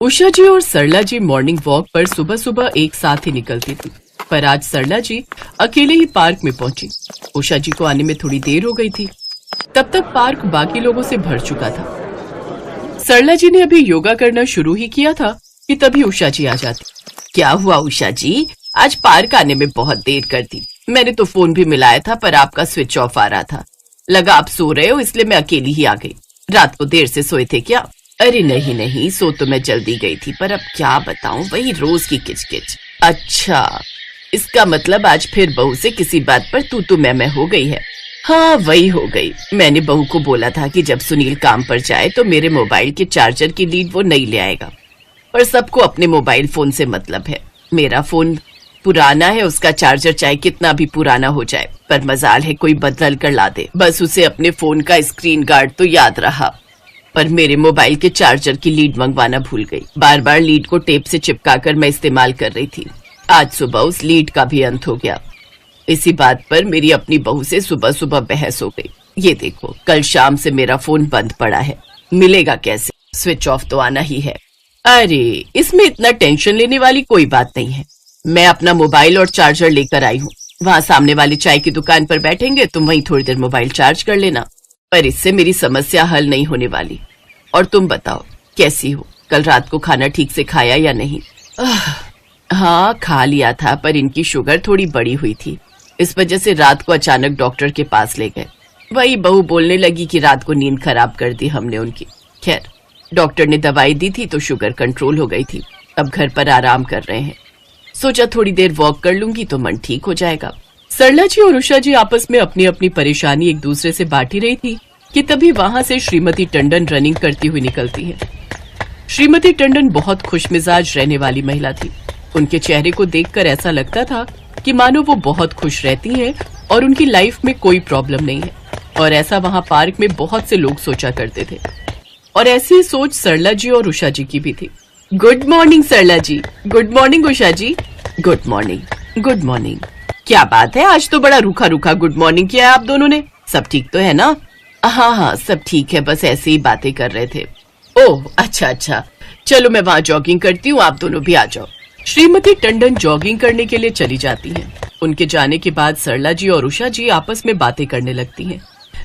उषा जी और सरला जी morning walk पर सुबह सुबह एक साथ ही निकलती थी, पर आज सरला जी अकेले ही पार्क में पहुंची। उषा जी को आने में थोड़ी देर हो गई थी। तब तक पार्क बाकी लोगों से भर चुका था। सरला जी ने अभी योगा करना शुरू ही किया था कि तभी उषा जी आ जाती। क्या हुआ उषा जी, आज पार्क आने में बहुत देर कर दी। मैंने तो फोन भी मिलाया था पर आपका स्विच ऑफ आ रहा था। लगा आप सो रहे हो इसलिए मैं अकेली ही आ गई। रात को देर से सोए थे क्या? अरे नहीं नहीं, सो तो मैं जल्दी गई थी, पर अब क्या बताऊं, वही रोज की किचकिच। अच्छा, इसका मतलब आज फिर बहू से किसी बात पर तू मैं हो गई है। हाँ वही हो गई। मैंने बहू को बोला था कि जब सुनील काम पर जाए तो मेरे मोबाइल के चार्जर की लीड वो नहीं ले आएगा, पर सबको अपने मोबाइल फोन से मतलब है। मेरा फोन पुराना है, उसका चार्जर चाहे कितना भी पुराना हो जाए, पर मजाल है कोई बदल कर ला दे। बस उसे अपने फोन का स्क्रीन गार्ड तो याद रहा, पर मेरे मोबाइल के चार्जर की लीड मंगवाना भूल गई। बार बार लीड को टेप से चिपकाकर मैं इस्तेमाल कर रही थी। आज सुबह उस लीड का भी अंत हो गया। इसी बात पर मेरी अपनी बहू से सुबह सुबह बहस हो गई। ये देखो, कल शाम से मेरा फोन बंद पड़ा है, मिलेगा कैसे? स्विच ऑफ तो आना ही है। अरे इसमें इतना टेंशन लेने वाली कोई बात नहीं है। मैं अपना मोबाइल और चार्जर लेकर आई हूँ। वहाँ सामने वाली चाय की दुकान पर बैठेंगे, तुम वहीं थोड़ी देर मोबाइल चार्ज कर लेना। पर इससे मेरी समस्या हल नहीं होने वाली। और तुम बताओ कैसी हो? कल रात को खाना ठीक से खाया या नहीं? हाँ खा लिया था, पर इनकी शुगर थोड़ी बढ़ी हुई थी, इस वजह से रात को अचानक डॉक्टर के पास ले गए। वही बहू बोलने लगी कि रात को नींद खराब कर दी हमने उनकी। खैर, डॉक्टर ने दवाई दी थी तो शुगर कंट्रोल हो गई थी। अब घर पर आराम कर रहे हैं। सोचा थोड़ी देर वॉक कर लूंगी तो मन ठीक हो जाएगा। सरला जी और उषा जी आपस में अपनी अपनी परेशानी एक दूसरे से बांट ही रही थी कि तभी वहां से श्रीमती टंडन रनिंग करती हुई निकलती है। श्रीमती टंडन बहुत खुशमिजाज रहने वाली महिला थी। उनके चेहरे को देखकर ऐसा लगता था कि मानो वो बहुत खुश रहती हैं और उनकी लाइफ में कोई प्रॉब्लम नहीं है। और ऐसा वहां पार्क में बहुत से लोग सोचा करते थे, और ऐसी ही सोच सरला जी और उषा जी की भी थी। Good morning Sarla ji. Good morning Usha ji. Good morning. Good morning. क्या बात है, आज तो बड़ा रूखा रूखा गुड मॉर्निंग किया है आप दोनों ने। सब ठीक तो है ना? हाँ हाँ सब ठीक है, बस ऐसे ही बातें कर रहे थे। ओह अच्छा अच्छा, चलो मैं वहाँ जॉगिंग करती हूँ, आप दोनों भी आ जाओ। श्रीमती टंडन जॉगिंग करने के लिए चली जाती हैं। उनके जाने के बाद सरला जी और उषा जी आपस में बातें करने लगती हैं,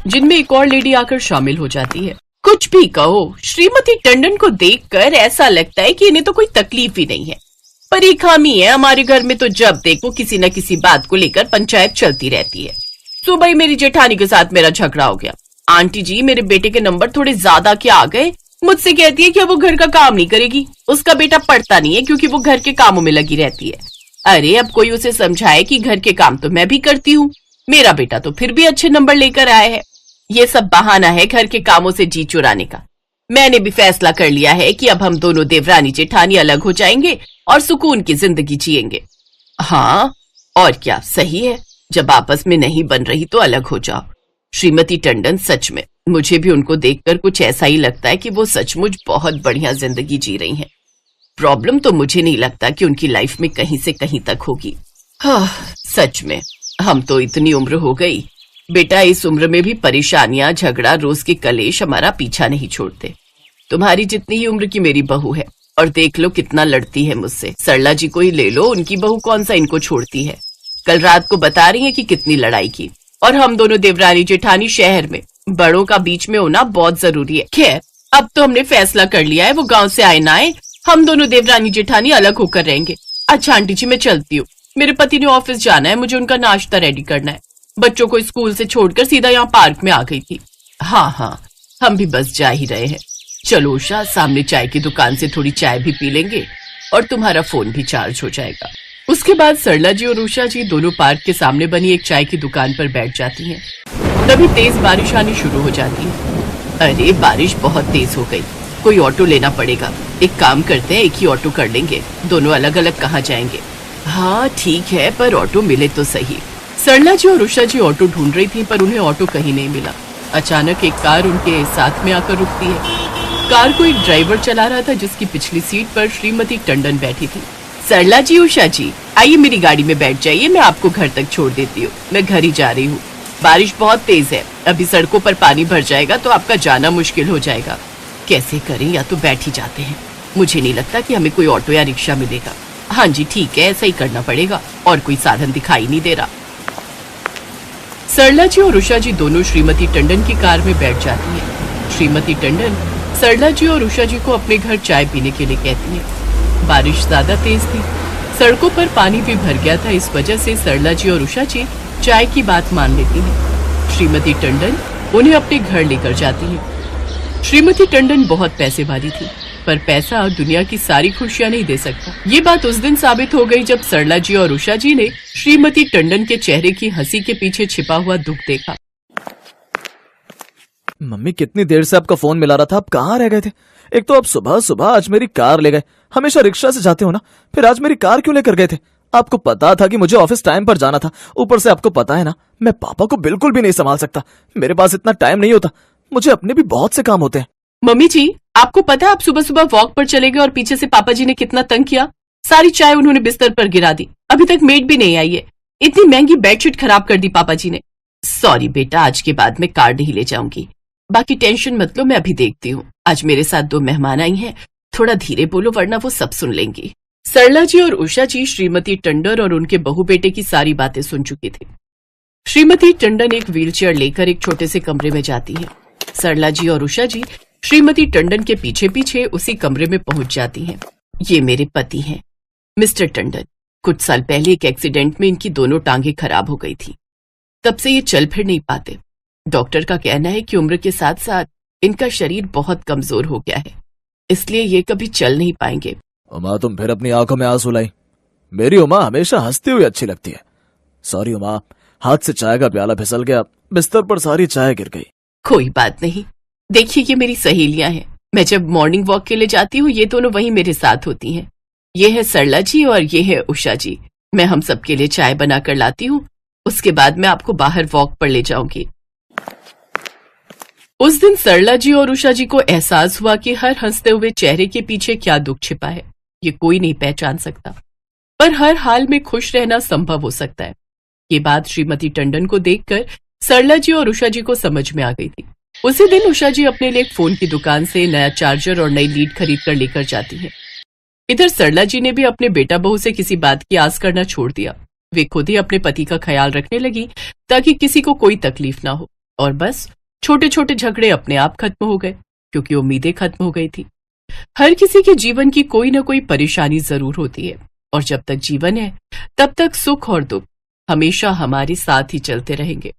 जिनमें एक और लेडी आकर शामिल हो जाती है। कुछ भी कहो, श्रीमती टंडन को देखकर ऐसा लगता है कि इन्हें तो कोई तकलीफ ही नहीं है, पर एक खामी है हमारे घर में, तो जब देखो किसी न किसी बात को लेकर पंचायत चलती रहती है। सुबह ही मेरी जेठानी के साथ मेरा झगड़ा हो गया। आंटी जी, मेरे बेटे के नंबर थोड़े ज्यादा क्या आ गए। मुझसे कहती है कि वो घर का काम नहीं करेगी, उसका बेटा पढ़ता नहीं है क्योंकि वो घर के कामों में लगी रहती है। अरे अब कोई उसे समझाए कि घर के काम तो मैं भी करती हूँ, मेरा बेटा तो फिर भी अच्छे नंबर लेकर आया है। ये सब बहाना है घर के कामों से जी चुराने का। मैंने भी फैसला कर लिया है कि अब हम दोनों देवरानी जेठानी अलग हो जाएंगे और सुकून की जिंदगी जिएंगे। हाँ और क्या, सही है, जब आपस में नहीं बन रही तो अलग हो जाओ। श्रीमती टंडन, सच में मुझे भी उनको देखकर कुछ ऐसा ही लगता है कि वो सचमुच बहुत बढ़िया जिंदगी जी रही हैं। प्रॉब्लम तो मुझे नहीं लगता कि उनकी लाइफ में कहीं से कहीं तक होगी। हाँ सच में, हम तो इतनी उम्र हो गई बेटा, इस उम्र में भी परेशानियां, झगड़ा, रोज के कलेश हमारा पीछा नहीं छोड़ते। तुम्हारी जितनी ही उम्र की मेरी बहू है, और देख लो कितना लड़ती है मुझसे। सरला जी को ही ले लो, उनकी बहू कौन सा इनको छोड़ती है। कल रात को बता रही है कि कितनी लड़ाई की। और हम दोनों देवरानी जेठानी शहर में, बड़ों का बीच में होना बहुत जरूरी है। खैर, अब तो हमने फैसला कर लिया है, वो गांव से आए ना आए, हम दोनों देवरानी जेठानी अलग होकर रहेंगे। अच्छा आंटी जी, मैं चलती हूँ, मेरे पति ने ऑफिस जाना है, मुझे उनका नाश्ता रेडी करना है। बच्चों को स्कूल से छोड़कर सीधा यहाँ पार्क में आ गई थी। हाँ हाँ, हम भी बस जा ही रहे हैं। चलो उषा, सामने चाय की दुकान से थोड़ी चाय भी पी लेंगे और तुम्हारा फोन भी चार्ज हो जाएगा। उसके बाद सरला जी और उषा जी दोनों पार्क के सामने बनी एक चाय की दुकान पर बैठ जाती हैं। तभी तेज बारिश आनी शुरू हो जाती है। अरे बारिश बहुत तेज हो गई, कोई ऑटो लेना पड़ेगा। एक काम करते हैं, एक ही ऑटो कर लेंगे, दोनों अलग अलग कहाँ जाएंगे। हाँ ठीक है, पर ऑटो मिले तो सही। सरला जी और उषा जी ऑटो ढूंढ रही थी, पर उन्हें ऑटो कहीं नहीं मिला। अचानक एक कार उनके साथ में आकर रुकती है। कार को एक ड्राइवर चला रहा था, जिसकी पिछली सीट पर श्रीमती टंडन बैठी थी। सरला जी, उषा जी, आइए मेरी गाड़ी में बैठ जाइए, मैं आपको घर तक छोड़ देती हूँ। मैं घर ही जा रही हूँ, बारिश बहुत तेज है, अभी सड़कों पर पानी भर जाएगा तो आपका जाना मुश्किल हो जाएगा। कैसे करें, या तो बैठ ही जाते हैं। मुझे नहीं लगता कि हमें कोई ऑटो या रिक्शा मिलेगा। हाँ जी ठीक है, ऐसा ही करना पड़ेगा, और कोई साधन दिखाई नहीं दे रहा। सरला जी और उषा जी दोनों श्रीमती टंडन की कार में बैठ जाती हैं। श्रीमती टंडन सरला जी और उषा जी को अपने घर चाय पीने के लिए कहती हैं। बारिश ज्यादा तेज थी, सड़कों पर पानी भी भर गया था। इस वजह से सरला जी और उषा जी चाय की बात मान लेती हैं। श्रीमती टंडन उन्हें अपने घर लेकर जाती हैं। श्रीमती टंडन बहुत पैसे वाली थी, पर पैसा दुनिया की सारी खुशियां नहीं दे सकता। ये बात उस दिन साबित हो गई जब सरला जी और उषा जी ने श्रीमती टंडन के चेहरे की हंसी के पीछे छिपा हुआ दुख देखा। मम्मी कितनी देर से आपका फोन मिला रहा था, आप कहाँ रह गए थे? एक तो आप सुबह सुबह आज मेरी कार ले गए, हमेशा रिक्शा से जाते हो ना, फिर आज मेरी कार क्यों लेकर गए थे? आपको पता था कि मुझे ऑफिस टाइम पर जाना था, ऊपर से आपको पता है ना मैं पापा को बिल्कुल भी नहीं संभाल सकता, मेरे पास इतना टाइम नहीं होता, मुझे अपने भी बहुत से काम होते हैं। मम्मी जी आपको पता है आप सुबह सुबह वॉक पर चले गए और पीछे से पापा जी ने कितना तंग किया। सारी चाय उन्होंने बिस्तर पर गिरा दी, अभी तक मेड भी नहीं आई है। इतनी महंगी बेडशीट खराब कर दी पापा जी ने। सॉरी बेटा, आज के बाद मैं कार नहीं ले जाऊंगी। बाकी टेंशन मत लो, मैं अभी देखती हूँ। आज मेरे साथ 2 मेहमान आई हैं, थोड़ा धीरे बोलो वरना वो सब सुन लेंगी। सरला जी और उषा जी श्रीमती टंडन और उनके बहू बेटे की सारी बातें सुन चुकी थी। श्रीमती टंडन एक व्हीलचेयर लेकर एक छोटे से कमरे में जाती है। सरला जी और उषा जी श्रीमती टंडन के पीछे पीछे उसी कमरे में पहुंच जाती हैं। ये मेरे पति हैं, मिस्टर टंडन। कुछ साल पहले एक एक्सीडेंट में इनकी दोनों टांगें खराब हो गई थी, तब से ये चल फिर नहीं पाते। डॉक्टर का कहना है कि उम्र के साथ साथ इनका शरीर बहुत कमजोर हो गया है, इसलिए ये कभी चल नहीं पाएंगे। उमा तुम फिर अपनी आंखों में आंसू लाई। मेरी उमा हमेशा हंसती हुई अच्छी लगती है। सॉरी उमा, हाथ से चाय का प्याला फिसल गया, बिस्तर पर सारी चाय गिर गई। कोई बात नहीं, देखिए ये मेरी सहेलियां हैं, मैं जब मॉर्निंग वॉक के लिए जाती हूँ ये दोनों वहीं मेरे साथ होती हैं। ये है सरला जी और ये है उषा जी। मैं हम सबके लिए चाय बनाकर लाती हूँ, उसके बाद मैं आपको बाहर वॉक पर ले जाऊंगी। उस दिन सरला जी और उषा जी को एहसास हुआ कि हर हंसते हुए चेहरे के पीछे क्या दुख छिपा है, ये कोई नहीं पहचान सकता, पर हर हाल में खुश रहना संभव हो सकता है। ये बात श्रीमती टंडन को देखकर सरला जी और उषा जी को समझ में आ गई थी। उसी दिन उषा जी अपने लिए एक फोन की दुकान से नया चार्जर और नई लीड खरीद कर लेकर जाती है। इधर सरला जी ने भी अपने बेटा बहू से किसी बात की आस करना छोड़ दिया। वे खुद ही अपने पति का ख्याल रखने लगी ताकि किसी को कोई तकलीफ ना हो, और बस छोटे छोटे झगड़े अपने आप खत्म हो गए, क्योंकि उम्मीदें खत्म हो गई थी। हर किसी के जीवन की कोई ना कोई परेशानी जरूर होती है, और जब तक जीवन है तब तक सुख और दुख हमेशा हमारे साथ ही चलते रहेंगे।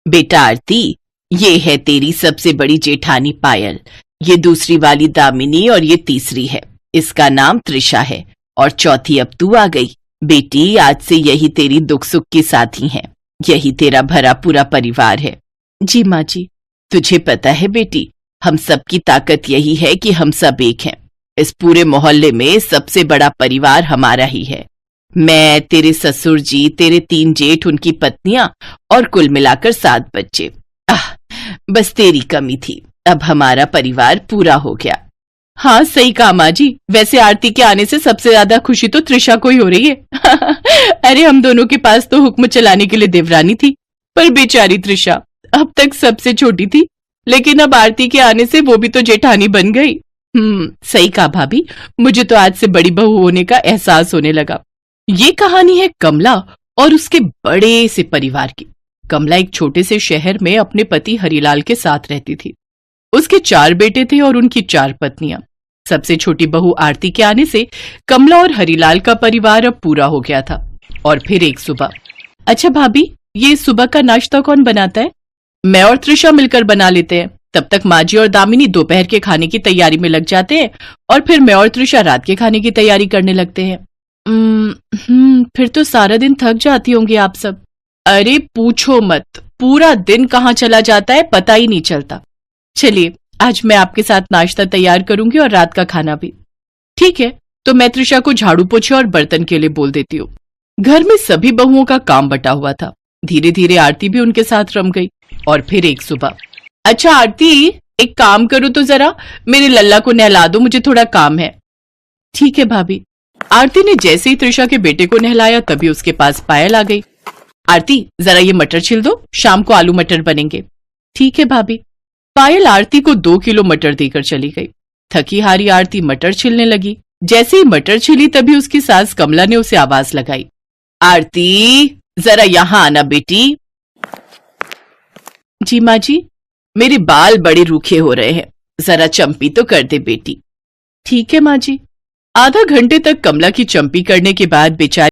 बेटा आरती, ये है तेरी सबसे बड़ी जेठानी पायल, ये दूसरी वाली दामिनी और ये तीसरी है, इसका नाम त्रिशा है, और चौथी अब तू आ गई। बेटी आज से यही तेरी दुख सुख की साथी हैं, यही तेरा भरा पूरा परिवार है। जी माँ जी। तुझे पता है बेटी, हम सबकी ताकत यही है कि हम सब एक हैं। इस पूरे मोहल्ले में सबसे बड़ा परिवार हमारा ही है। मैं, तेरे ससुर जी, तेरे 3 जेठ, उनकी पत्नियां और कुल मिलाकर 7 बच्चे। बस तेरी कमी थी, अब हमारा परिवार पूरा हो गया। हाँ सही कहा माँ जी, वैसे आरती के आने से सबसे ज्यादा खुशी तो त्रिशा को ही हो रही है। अरे हम दोनों के पास तो हुक्म चलाने के लिए देवरानी थी, पर बेचारी त्रिशा अब तक सबसे छोटी थी, लेकिन अब आरती के आने से वो भी तो जेठानी बन गई। सही कहा भाभी, मुझे तो आज से बड़ी बहू होने का एहसास होने लगा। ये कहानी है कमला और उसके बड़े से परिवार की। कमला एक छोटे से शहर में अपने पति हरिलाल के साथ रहती थी। उसके 4 बेटे थे और उनकी 4 पत्नियां। सबसे छोटी बहू आरती के आने से कमला और हरिलाल का परिवार अब पूरा हो गया था। और फिर एक सुबह, अच्छा भाभी, ये सुबह का नाश्ता कौन बनाता है? मैं और त्रिशा मिलकर बना लेते हैं। तब तक माँ जी और दामिनी दोपहर के खाने की तैयारी में लग जाते हैं, और फिर मैं और त्रिशा रात के खाने की तैयारी करने लगते हैं। फिर तो सारा दिन थक जाती होंगी आप सब। अरे पूछो मत, पूरा दिन कहाँ चला जाता है पता ही नहीं चलता। चलिए आज मैं आपके साथ नाश्ता तैयार करूंगी और रात का खाना भी। ठीक है, तो मैं त्रिशा को झाड़ू पोछे और बर्तन के लिए बोल देती हूँ। घर में सभी बहुओं का काम बटा हुआ था। धीरे धीरे आरती भी उनके साथ रम गई। और फिर एक सुबह, अच्छा आरती, एक काम करो तो जरा मेरे लल्ला को नहला दो, मुझे थोड़ा काम है। ठीक है भाभी। आरती ने जैसे ही त्रिशा के बेटे को नहलाया तभी उसके पास पायल आ गई। आरती, जरा ये मटर छिल दो, शाम को आलू मटर बनेंगे। ठीक है भाभी। पायल आरती को 2 किलो मटर देकर चली गई। थकी हारी आरती मटर छिलने लगी। जैसे ही मटर छिली तभी उसकी सास कमला ने उसे आवाज लगाई, आरती, जरा यहां आना बेटी। जी माँ जी। मेरे बाल बड़े रूखे हो रहे हैं, जरा चंपी तो कर दे बेटी। ठीक है माँ जी। आधा घंटे तक कमला की चंपी करने के बाद बेचारी